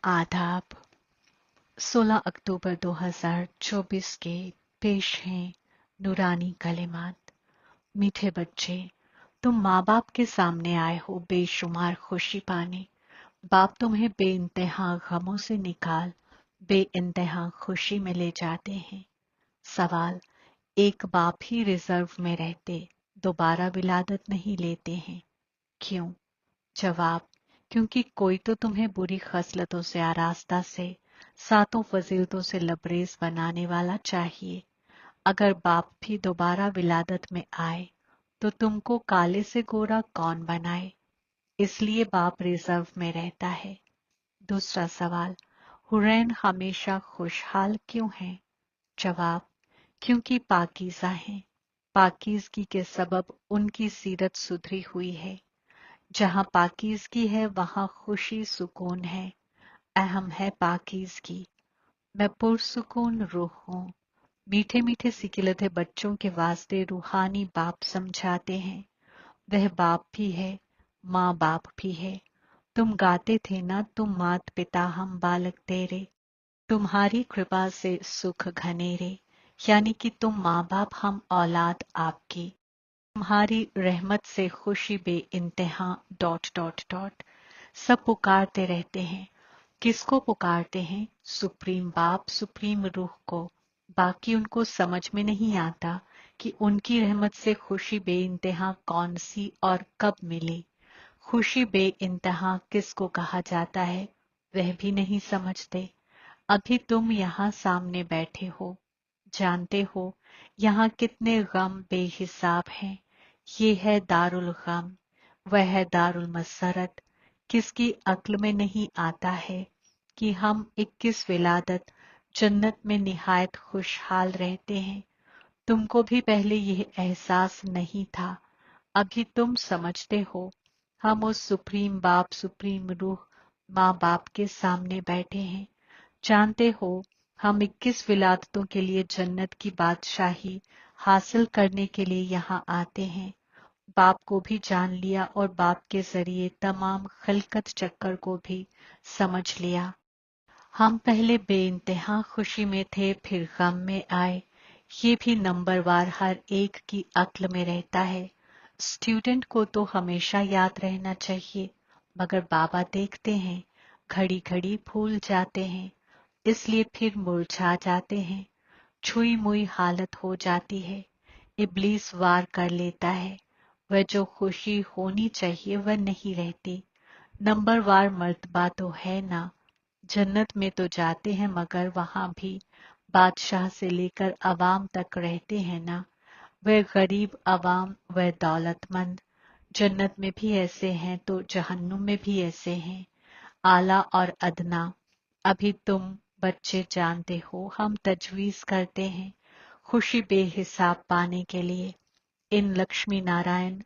आदाब। 16 अक्टूबर 2024 के पेश हैं नूरानी कलिमात। मीठे बच्चे, तुम माँ बाप के सामने आए हो बेशुमार खुशी पाने। बाप तुम्हें बेइंतहा गमों से निकाल बेइंतहा खुशी में ले जाते हैं। सवाल, एक बाप ही रिजर्व में रहते दोबारा विलादत नहीं लेते हैं, क्यों? जवाब, क्योंकि कोई तो तुम्हें बुरी खसलतों से आरास्ता से सातों फजीलतों से लबरेज बनाने वाला चाहिए। अगर बाप भी दोबारा विलादत में आए तो तुमको काले से गोरा कौन बनाए? इसलिए बाप रिजर्व में रहता है। दूसरा सवाल, हुरैन हमेशा खुशहाल क्यों हैं? जवाब, क्योंकि पाकीज़ा हैं। पाकीज़गी के सबब उनकी सीरत सुधरी हुई है। जहां पाकीज़गी है वहां खुशी सुकून है। अहम है पाकीज़गी। मैं पुरसुकून रूह हूँ। मीठे मीठे सिकिलते बच्चों के वास्ते रूहानी बाप समझाते हैं। वह बाप भी है, माँ बाप भी है। तुम गाते थे ना, तुम मात पिता हम बालक तेरे, तुम्हारी कृपा से सुख घनेरे। यानी कि तुम माँ बाप हम औलाद आपकी, तुम्हारी रहमत से खुशी बे इंतहा डॉट डॉट डॉट। सब पुकारते रहते हैं। किसको पुकारते हैं? सुप्रीम बाप, सुप्रीम रूह को। बाकी उनको समझ में नहीं आता कि उनकी रहमत से खुशी बे इंतहा कौन सी और कब मिले। खुशी बे इंतहा किसको कहा जाता है वह भी नहीं समझते। अभी तुम यहाँ सामने बैठे हो, जानते हो यहाँ कितने गम बेहिसाब हैं। ये है दारुल गम, वह है दारुल मसरत। किसकी अक्ल में नहीं आता है कि हम 21 विलादत जन्नत में निहायत खुशहाल रहते हैं। तुमको भी पहले यह एहसास नहीं था, अभी तुम समझते हो। हम उस सुप्रीम बाप, सुप्रीम रूह, माँ बाप के सामने बैठे हैं। जानते हो हम 21 विलादतों के लिए जन्नत की बादशाही हासिल करने के लिए यहाँ आते हैं। बाप को भी जान लिया और बाप के जरिए तमाम खिलकत चक्कर को भी समझ लिया। हम पहले बेइंतहा खुशी में थे, फिर गम में आए। ये भी नंबरवार हर एक की अक्ल में रहता है। स्टूडेंट को तो हमेशा याद रहना चाहिए, मगर बाबा देखते हैं घड़ी घड़ी भूल जाते हैं, इसलिए फिर मुरझा जाते हैं। छुई मुई हालत हो जाती है। इब्लीस वार कर लेता है। वह जो खुशी होनी चाहिए वह नहीं रहती। नंबरवार मर्तबा तो है ना। जन्नत में तो जाते हैं मगर वहां भी बादशाह से लेकर अवाम तक रहते हैं ना। वह गरीब अवाम, वह दौलतमंद। जन्नत में भी ऐसे हैं तो जहन्नुम में भी ऐसे हैं, आला और अदना। अभी तुम बच्चे जानते हो हम तजवीज करते हैं खुशी बेहिसाब पाने के लिए। इन लक्ष्मी नारायण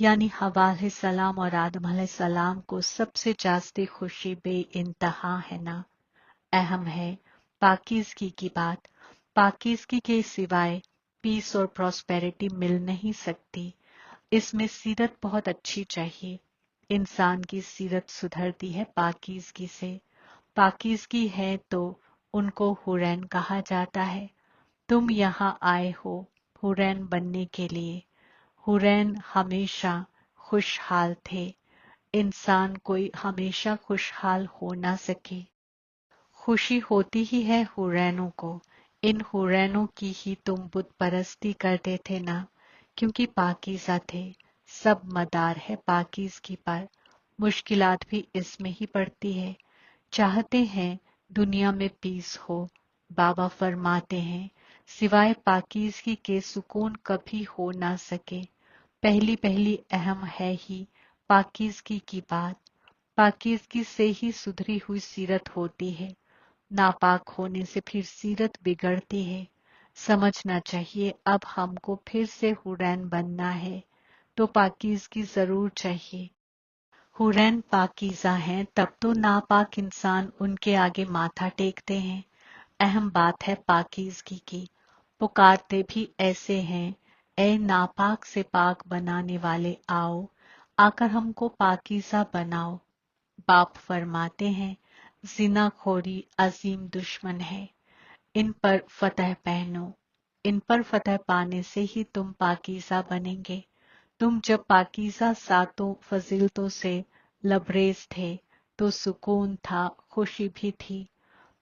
यानी हवा सलाम और आदम सलाम को सबसे जास्ती खुशी बे इंतहा है ना। अहम है पाकीज़गी की बात। पाकीज़गी के सिवाय पीस और प्रॉस्पेरिटी मिल नहीं सकती। इसमें सीरत बहुत अच्छी चाहिए। इंसान की सीरत सुधरती है पाकीज़गी से। पाकीज़गी है तो उनको हुरैन कहा जाता है। तुम यहाँ आए हो हुरैन बनने के लिए। हुरैन हमेशा खुशहाल थे। इंसान कोई हमेशा खुशहाल हो ना सके। खुशी होती ही है हुरैनों को। इन हुरैनों की ही तुम बुत परस्ती करते थे ना, क्योंकि पाकीज़ा थे। सब मदार है पाकीज़गी पर। मुश्किलात भी इसमें ही पड़ती है। चाहते हैं दुनिया में पीस हो। बाबा फरमाते हैं सिवाय पाकीज़गी के सुकून कभी हो ना सके। पहली पहली अहम है ही पाकीज़गी की बात। पाकीज़गी से ही सुधरी हुई सीरत होती है। नापाक होने से फिर सीरत बिगड़ती है। समझना चाहिए अब हमको फिर से हुरैन बनना है तो पाकीज़गी जरूर चाहिए। हुरैन पाकीज़ा हैं तब तो नापाक इंसान उनके आगे माथा टेकते हैं। अहम बात है पाकीज़गी की। पुकारते भी ऐसे हैं, ए नापाक से पाक बनाने वाले आओ, आकर हमको पाकीज़ा बनाओ। बाप फरमाते हैं जिनाखोरी अजीम दुश्मन है। इन पर फतह पहनो। इन पर फतह पाने से ही तुम पाकीज़ा बनेंगे। तुम जब पाकीज़ा सातों फजीलतों से लबरेज थे तो सुकून था, खुशी भी थी।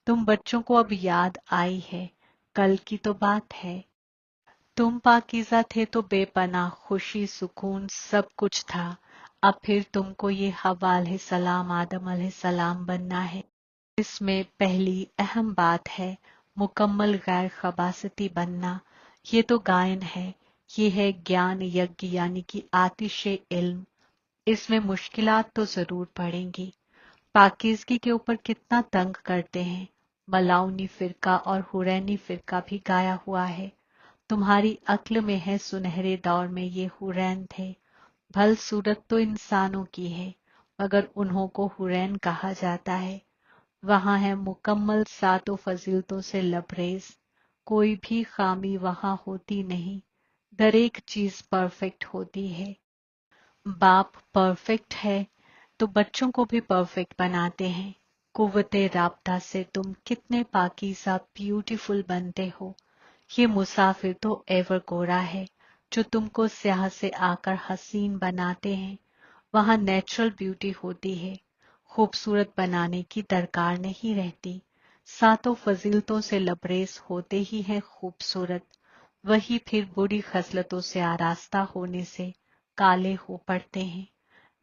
तुम बच्चों को अब याद आई है, कल की तो बात है। तुम पाकीज़ा थे तो बेपनाह खुशी सुकून सब कुछ था। अब फिर तुमको ये हव्वा अलैहिस्सलाम आदम अलैहिस्सलाम बनना है। इसमें पहली अहम बात है मुकम्मल गैर खबासती बनना। ये तो गायन है, ये है ज्ञान यज्ञ यानी कि आतिश इल्म। इसमें मुश्किलात तो जरूर पड़ेंगी। पाकीज़गी के ऊपर कितना तंग करते हैं। मलाउनी फिरका और हुरैनी फिरका भी गाया हुआ है। तुम्हारी अक्ल में है सुनहरे दौर में ये हुरैन थे। भल सूरत तो इंसानों की है, मगर उन्हों को हुरैन कहा जाता है। वहां है मुकम्मल सातों फजीलतों से लबरेज। कोई भी खामी वहां होती नहीं, दर एक चीज परफेक्ट होती है। बाप परफेक्ट है तो बच्चों को भी परफेक्ट बनाते हैं। कुव्वते राब्ता से तुम कितने पाकीज़ा ब्यूटीफुल बनते हो। ये मुसाफिर तो एवर गोरा है जो तुमको स्याह से आकर हसीन बनाते हैं। वहां नेचुरल ब्यूटी होती है, खूबसूरत बनाने की दरकार नहीं रहती। सातों फजीलतों से लबरेज होते ही हैं खूबसूरत। वही फिर बुरी खसलतों से आरास्ता होने से काले हो पड़ते हैं।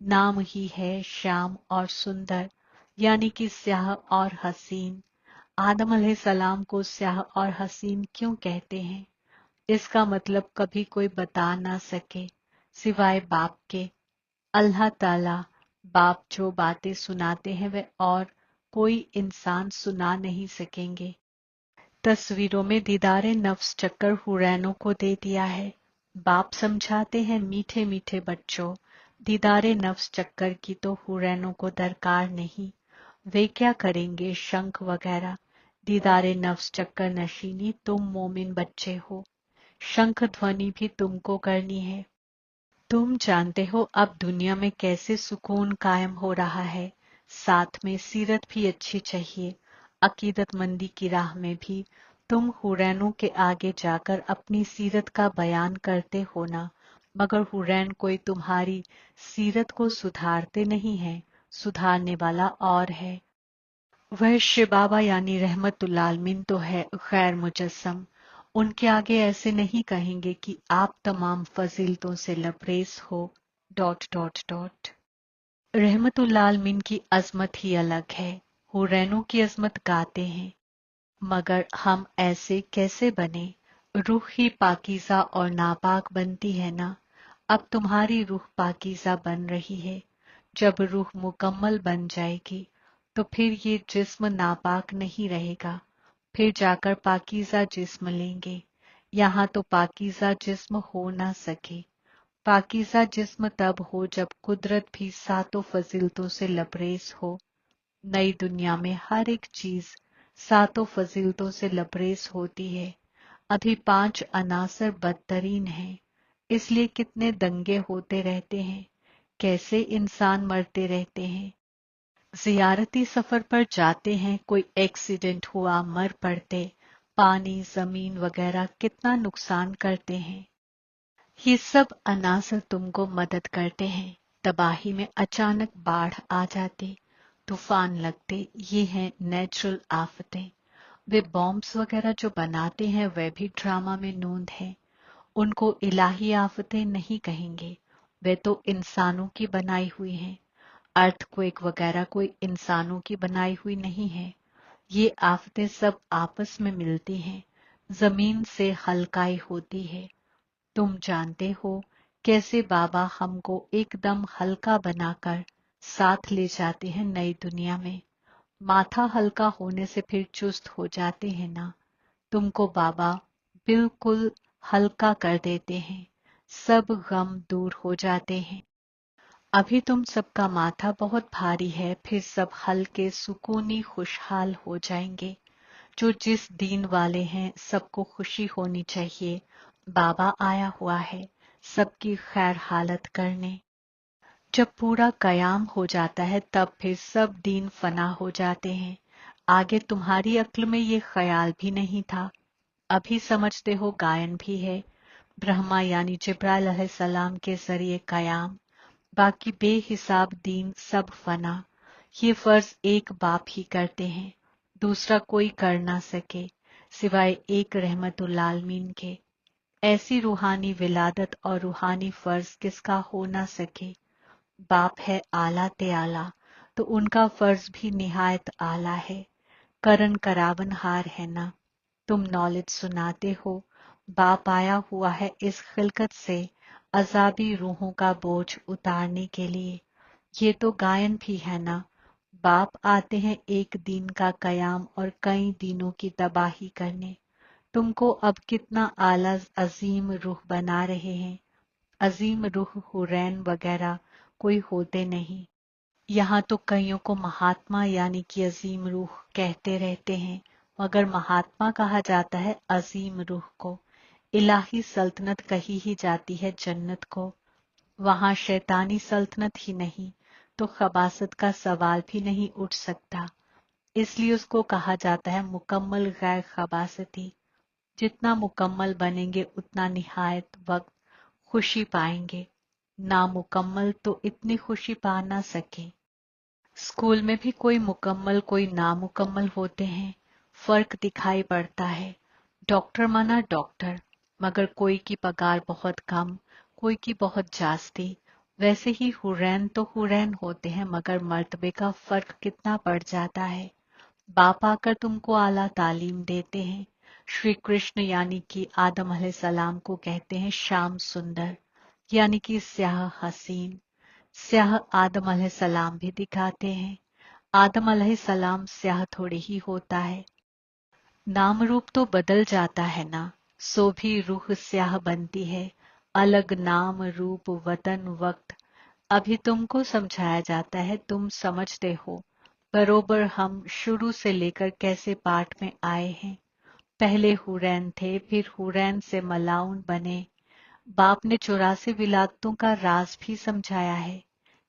नाम ही है श्याम और सुंदर, यानी कि स्याह और हसीन। आदम अलैहिस्सलाम को स्याह और हसीन क्यों कहते हैं? इसका मतलब कभी कोई बता ना सके सिवाय बाप के। अल्लाह ताला बाप जो बातें सुनाते हैं वे और कोई इंसान सुना नहीं सकेंगे। तस्वीरों में दीदारे नफ्स चक्कर हुरैनों को दे दिया है। बाप समझाते हैं मीठे मीठे बच्चों, दीदारे नफ्स चक्कर की तो हुरैनों को दरकार नहीं। वे क्या करेंगे शंख वगैरह। दीदारे नफ्स चक्कर नशीनी तुम मोमिन बच्चे हो, शंख ध्वनि भी तुमको करनी है। तुम जानते हो अब दुनिया में कैसे सुकून कायम हो रहा है। साथ में सीरत भी अच्छी चाहिए। अकीदतमंदी की राह में भी तुम हुरैनों के आगे जाकर अपनी सीरत का बयान करते हो ना, मगर हुरैन कोई तुम्हारी सीरत को सुधारते नहीं है, सुधारने वाला और है। वह शिबाबा यानी रहमतुल्लाह आलमीन तो है खैर मुजस्सम। उनके आगे ऐसे नहीं कहेंगे कि आप तमाम फजीलतों से लबरेज हो डॉट डॉट डॉट। रहमतुल्लाह आलमीन की अजमत ही अलग है। हुरैनों की अजमत गाते हैं, मगर हम ऐसे कैसे बने? रूह ही पाकीज़ा और नापाक बनती है ना। अब तुम्हारी रूह पाकीज़ा बन रही है। जब रूह मुकम्मल बन जाएगी तो फिर ये जिस्म नापाक नहीं रहेगा। फिर जाकर पाकीज़ा जिस्म लेंगे। यहाँ तो पाकीज़ा जिस्म हो ना सके। पाकीज़ा जिस्म तब हो जब कुदरत भी सातों फजीलतों से लबरेज हो। नई दुनिया में हर एक चीज सातों फजीलतों से लबरेज होती है। अभी 5 अनासर बदतरीन हैं, इसलिए कितने दंगे होते रहते हैं, कैसे इंसान मरते रहते हैं। जियारती सफर पर जाते हैं, कोई एक्सीडेंट हुआ मर पड़ते। पानी जमीन वगैरह कितना नुकसान करते हैं। ये सब अनासर तुमको मदद करते हैं। तबाही में अचानक बाढ़ आ जाती, तूफान लगते, ये हैं नेचुरल आफतें। वे बॉम्ब्स वगैरह जो बनाते हैं वे भी ड्रामा में नोंद है। उनको इलाही आफतें नहीं कहेंगे, वे तो इंसानों की बनाई हुई हैं। अर्थक्वेक वगैरह कोई इंसानों की बनाई हुई नहीं है। ये आफतें सब आपस में मिलती हैं, जमीन से हल्काई होती है। तुम जानते हो कैसे बाबा हमको एकदम हल्का बनाकर साथ ले जाते हैं नई दुनिया में। माथा हल्का होने से फिर चुस्त हो जाते हैं ना। तुमको बाबा बिल्कुल हल्का कर देते हैं, सब गम दूर हो जाते हैं। अभी तुम सबका माथा बहुत भारी है, फिर सब हल्के सुकूनी खुशहाल हो जाएंगे। जो जिस दीन वाले हैं सबको खुशी होनी चाहिए। बाबा आया हुआ है सबकी खैर हालत करने। जब पूरा कयाम हो जाता है तब फिर सब दीन फना हो जाते हैं। आगे तुम्हारी अक्ल में ये ख्याल भी नहीं था, अभी समझते हो गायन भी है। ब्रह्मा यानी जिब्राइल अलैहिस्सलाम के जरिए कयाम, बाकी बेहिसाब दीन सब फना। ये फर्ज एक बाप ही करते हैं, दूसरा कोई कर ना सके सिवाय एक रहमतुल आलमीन के। ऐसी रूहानी विलादत और रूहानी फर्ज किसका हो ना सके। बाप है आला ते आला, तो उनका फर्ज भी निहायत आला है। करन करावन हार है ना, तुम नॉलेज सुनाते हो। बाप आया हुआ है इस खिलकत से अजाबी रूहों का बोझ उतारने के लिए। ये तो गायन भी है ना। बाप आते हैं एक दिन का कयाम और कई दिनों की तबाही करने। तुमको अब कितना आला अजीम रूह बना रहे हैं। अजीम रूह हुरैन वगैरह कोई होते नहीं। यहाँ तो कईयों को महात्मा यानी कि अजीम रूह कहते रहते हैं, मगर महात्मा कहा जाता है अजीम रूह को। इलाही सल्तनत कही ही जाती है जन्नत को। वहां शैतानी सल्तनत ही नहीं तो खबासत का सवाल भी नहीं उठ सकता। इसलिए उसको कहा जाता है मुकम्मल गैर खबासती। जितना मुकम्मल बनेंगे उतना निहायत वक्त खुशी पाएंगे। नामुकम्मल तो इतनी खुशी पा ना सके। स्कूल में भी कोई मुकम्मल कोई नामुकम्मल होते हैं, फर्क दिखाई पड़ता है। डॉक्टर माना डॉक्टर, मगर कोई की पगार बहुत कम, कोई की बहुत जास्ती। वैसे ही हुरैन तो हुरैन होते हैं, मगर मर्तबे का फर्क कितना पड़ जाता है। बाप आकर तुमको आला तालीम देते हैं। श्री कृष्ण यानी कि आदम अलैहिस्सलाम को कहते हैं श्याम सुंदर, यानी कि स्याह हसीन। स्याह आदम अलैहिस्सलाम भी दिखाते हैं। आदम अलैहिस्सलाम स्याह थोड़ी ही होता है। नाम रूप तो बदल जाता है ना, सो भी रूह स्याह बनती है। अलग नाम रूप वतन वक्त। अभी तुमको समझाया जाता है, तुम समझते हो। बरोबर हम शुरू से लेकर कैसे पाठ में आए हैं। पहले हुरैन थे, फिर हुरैन से मलाउन बने। बाप ने 84 विलादतों का राज भी समझाया है,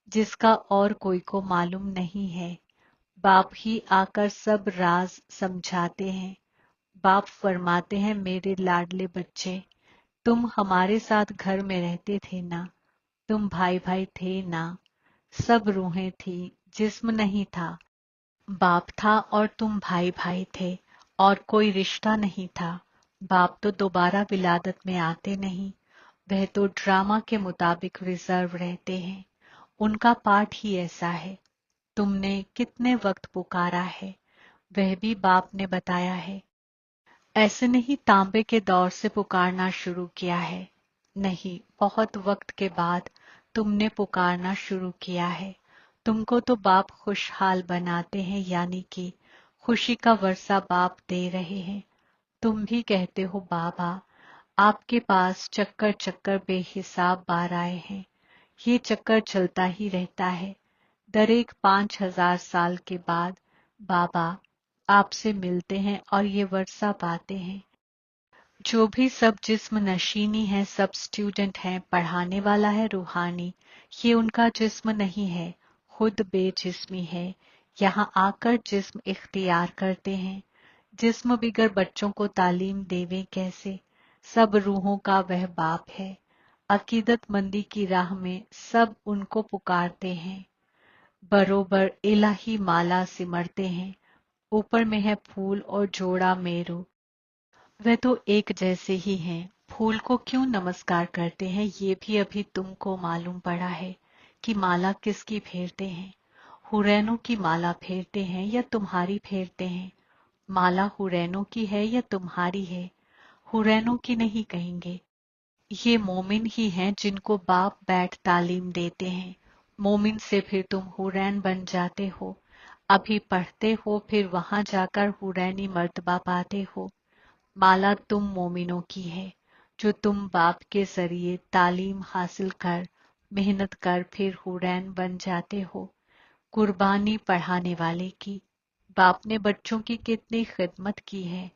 जिसका और कोई को मालूम नहीं है। बाप ही आकर सब राज समझाते हैं। बाप फरमाते हैं मेरे लाडले बच्चे, तुम हमारे साथ घर में रहते थे ना, तुम भाई भाई थे ना। सब रूहें थी, जिस्म नहीं था। बाप था और तुम भाई भाई थे, और कोई रिश्ता नहीं था। बाप तो दोबारा विलादत में आते नहीं, वह तो ड्रामा के मुताबिक रिजर्व रहते हैं। उनका पाठ ही ऐसा है। तुमने कितने वक्त पुकारा है, वह भी बाप ने बताया है। ऐसे नहीं तांबे के दौर से पुकारना शुरू किया है, नहीं, बहुत वक्त के बाद तुमने पुकारना शुरू किया है। तुमको तो बाप खुशहाल बनाते हैं, यानी कि खुशी का वर्षा बाप दे रहे हैं। तुम भी कहते हो बाबा, आपके पास चक्कर चक्कर बेहिसाब बार आए हैं। ये चक्कर चलता ही रहता है। दर एक 5000 साल के बाद बाबा आपसे मिलते हैं और ये वर्षा पाते हैं। जो भी सब जिस्म नशीनी है, सब स्टूडेंट हैं, पढ़ाने वाला है रूहानी। ये उनका जिस्म नहीं है, खुद बेजिस्मी है। यहाँ आकर जिस्म इख्तियार करते हैं। जिस्म बिगर बच्चों को तालीम देवे कैसे। सब रूहों का वह बाप है। अकीदत मंदी की राह में सब उनको पुकारते हैं। बरोबर इलाही माला सिमरते हैं। ऊपर में है फूल और जोड़ा मेरू। वे तो एक जैसे ही हैं। फूल को क्यों नमस्कार करते हैं, ये भी अभी तुमको मालूम पड़ा है कि माला किसकी फेरते हैं। हुरैनों की माला फेरते हैं या तुम्हारी फेरते हैं। माला हुरैनों की है या तुम्हारी है। हुरैनों की नहीं कहेंगे। ये मोमिन ही हैं जिनको बाप बैठ तालीम देते हैं। मोमिन से फिर तुम हुरैन बन जाते हो। अभी पढ़ते हो, फिर वहां जाकर हुरैनी मर्तबा पाते हो। माला तुम मोमिनों की है, जो तुम बाप के जरिए तालीम हासिल कर मेहनत कर फिर हुरैन बन जाते हो। कुर्बानी पढ़ाने वाले की। बाप ने बच्चों की कितनी खिदमत की है।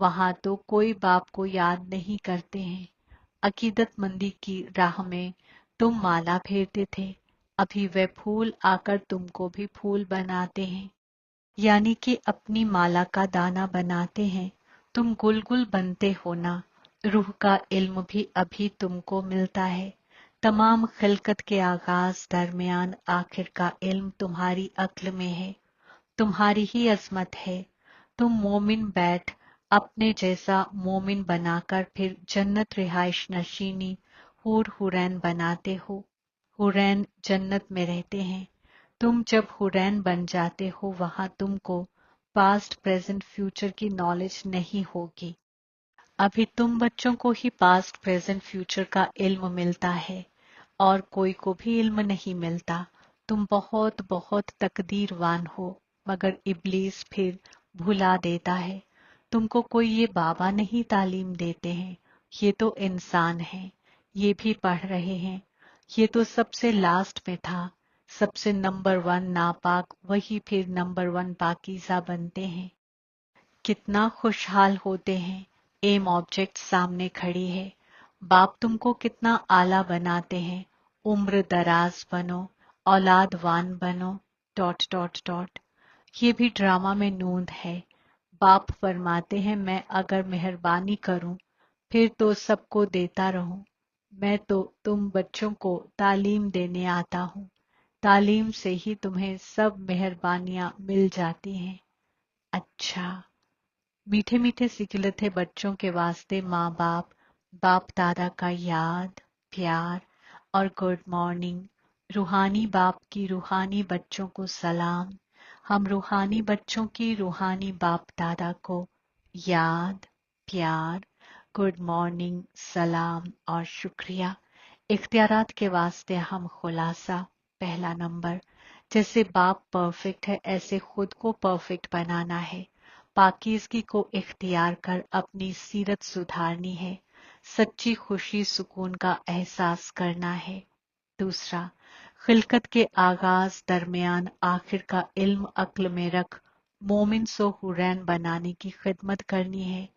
वहां तो कोई बाप को याद नहीं करते हैं। अकीदत मंदी की राह में तुम माला फेरते थे, अभी वे फूल आकर तुमको भी फूल बनाते हैं, यानी कि अपनी माला का दाना बनाते हैं। तुम गुलगुल बनते हो ना। रूह का इल्म भी अभी तुमको मिलता है। तमाम खिलकत के आगाज, दरमियान, आखिर का इल्म तुम्हारी अक्ल में है, तुम्हारी ही अजमत है। तुम मोमिन बैठ अपने जैसा मोमिन बनाकर फिर जन्नत रिहाइश नशीनी हूर हुरैन बनाते हो। हुरैन जन्नत में रहते हैं। तुम जब हुरैन बन जाते हो वहां तुमको पास्ट प्रेजेंट फ्यूचर की नॉलेज नहीं होगी। अभी तुम बच्चों को ही पास्ट प्रेजेंट फ्यूचर का इल्म मिलता है और कोई को भी इल्म नहीं मिलता। तुम बहुत बहुत तकदीरवान हो, मगर इब्लीस फिर भुला देता है। तुमको कोई ये बाबा नहीं तालीम देते हैं, ये तो इंसान हैं, ये भी पढ़ रहे हैं। ये तो सबसे लास्ट में था। सबसे नंबर वन नापाक वही फिर नंबर वन पाकीज़ा बनते हैं। कितना खुशहाल होते हैं। एम ऑब्जेक्ट सामने खड़ी है। बाप तुमको कितना आला बनाते हैं। उम्र दराज बनो, औलादवान बनो, डॉट डॉट डॉट। ये भी ड्रामा में नूंद है। बाप फरमाते हैं मैं अगर मेहरबानी करूं फिर तो सबको देता रहूं। मैं तो तुम बच्चों को तालीम देने आता हूं। तालीम से ही तुम्हें सब मेहरबानियां मिल जाती हैं। अच्छा, मीठे मीठे सिकिल थे बच्चों के वास्ते माँ बाप, बाप दादा का याद, प्यार और गुड मॉर्निंग। रूहानी बाप की रूहानी बच्चों को सलाम। हम रूहानी बच्चों की रूहानी बाप दादा को याद, प्यार, गुड मॉर्निंग, सलाम और शुक्रिया। इख्तियारात के वास्ते हम खुलासा। पहला नंबर, जैसे बाप परफेक्ट है ऐसे खुद को परफेक्ट बनाना है। पाकीज़गी को इख्तियार कर अपनी सीरत सुधारनी है। सच्ची खुशी सुकून का एहसास करना है। दूसरा, खिलकत के आगाज, दरमियान, आखिर का इल्म अक्ल में रख मोमिन सो हुरैन बनाने की खिदमत करनी है।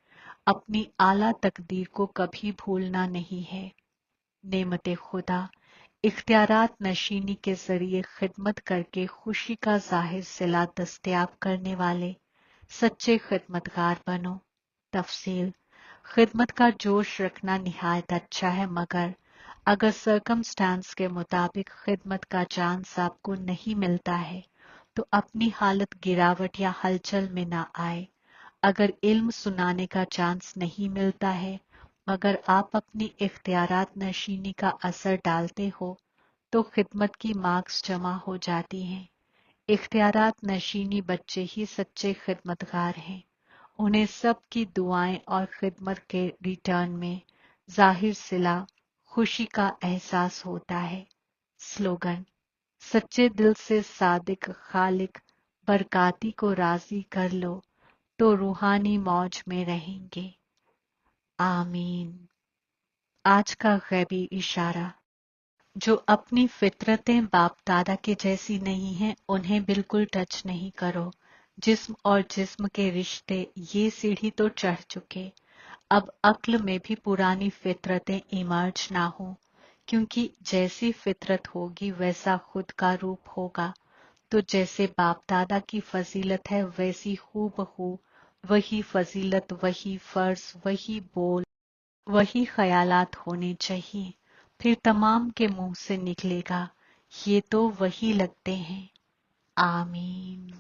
अपनी आला तकदीर को कभी भूलना नहीं है। नेमते खुदा, इख्तियारात नशीनी के जरिए खिदमत करके खुशी का जाहिर सिला दस्तयाब करने वाले सच्चे खिदमतगार बनो। तफसील, खिदमत का जोश रखना निहायत अच्छा है, मगर अगर सर्कमस्टांस के मुताबिक खिदमत का चांस आपको नहीं मिलता है तो अपनी हालत गिरावट या हलचल में ना आए। अगर इल्म सुनाने का चांस नहीं मिलता है मगर आप अपनी इख्तियारात नशीनी का असर डालते हो तो खिदमत की मार्क्स जमा हो जाती हैं। इख्तियारात नशीनी बच्चे ही सच्चे खिदमतगार हैं। उन्हें सबकी दुआएं और खिदमत के रिटर्न में जाहिर सिला खुशी का एहसास होता है। स्लोगन, सच्चे दिल से सादिक खालिक बरकाती को राजी कर लो तो रूहानी मौज में रहेंगे। आमीन। आज का गैबी इशारा, जो अपनी फितरतें बाप दादा के जैसी नहीं हैं उन्हें बिल्कुल टच नहीं करो। जिस्म और जिस्म के रिश्ते ये सीढ़ी तो चढ़ चुके, अब अक्ल में भी पुरानी फितरतें इमर्ज ना हो, क्योंकि जैसी फितरत होगी वैसा खुद का रूप होगा। तो जैसे बाप दादा की फजीलत है वैसी हूबहू वही फजीलत, वही फर्ज, वही बोल, वही ख्यालात होने चाहिए। फिर तमाम के मुंह से निकलेगा ये तो वही लगते हैं। आमीन।